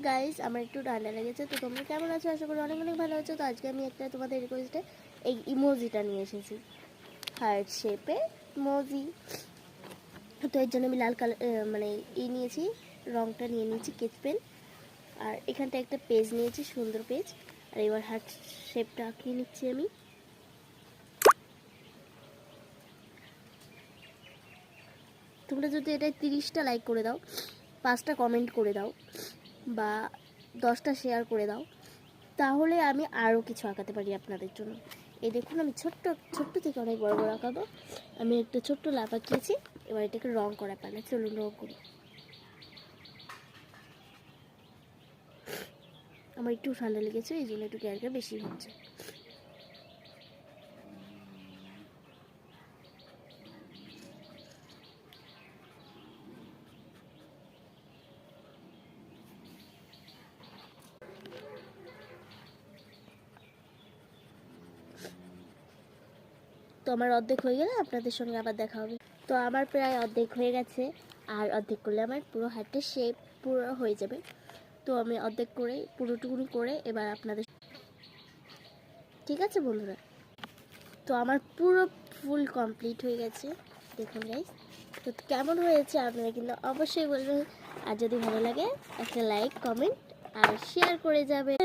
Guys, আমার একটু ঠান্ডা লেগেছে। তো তোমরা কেমন আছো? আশা করি অনেক অনেক ভালো আছো। তো আজকে আমি একটা তোমাদের রিকোয়েস্টে এই ইমোজিটা নিয়ে এসেছি, হার্ট শেপে ইমোজি। তো এর জন্য আমি লাল কালার মানে নিয়েছি, রংটা নিয়ে নিয়েছি স্কেচ পেন। আর এখানটা একটা পেজ নিয়েছি, সুন্দর পেজ। আর এবার হার্ট শেপটা আঁকিয়ে নিচ্ছি আমি। তোমরা যদি এটা 30টা লাইক করে দাও, 5টা কমেন্ট করে দাও বা 10টা শেয়ার করে দাও, তাহলে আমি আরও কিছু আঁকাতে পারি আপনাদের জন্য। এই দেখুন, আমি ছোট্ট থেকে অনেক বড় বড় আঁকাবো। আমি একটা ছোট্ট লাভ আঁকিয়েছি, এবার এটাকে রং করা পারে। চলুন রং করি। আমার একটু ঠান্ডা লেগেছে, এই জন্য একটু কেয়ারটা বেশি হচ্ছে। তো আমার অর্ধেক হয়ে গেলে আপনাদের সঙ্গে আবার দেখা হবে। তো আমার প্রায় অর্ধেক হয়ে গেছে, আর অর্ধেক করলে আমার পুরো হাতের শেপ পুরো হয়ে যাবে। তো আমি অর্ধেক করে পুরোটুকুনি করে এবার আপনাদের, ঠিক আছে বন্ধুরা? তো আমার পুরো ফুল কমপ্লিট হয়ে গেছে, দেখুন গাইস। তো কেমন হয়েছে আপনারা কিন্তু অবশ্যই বলবেন। আর যদি ভালো লাগে একটা লাইক, কমেন্ট আর শেয়ার করে যাবেন।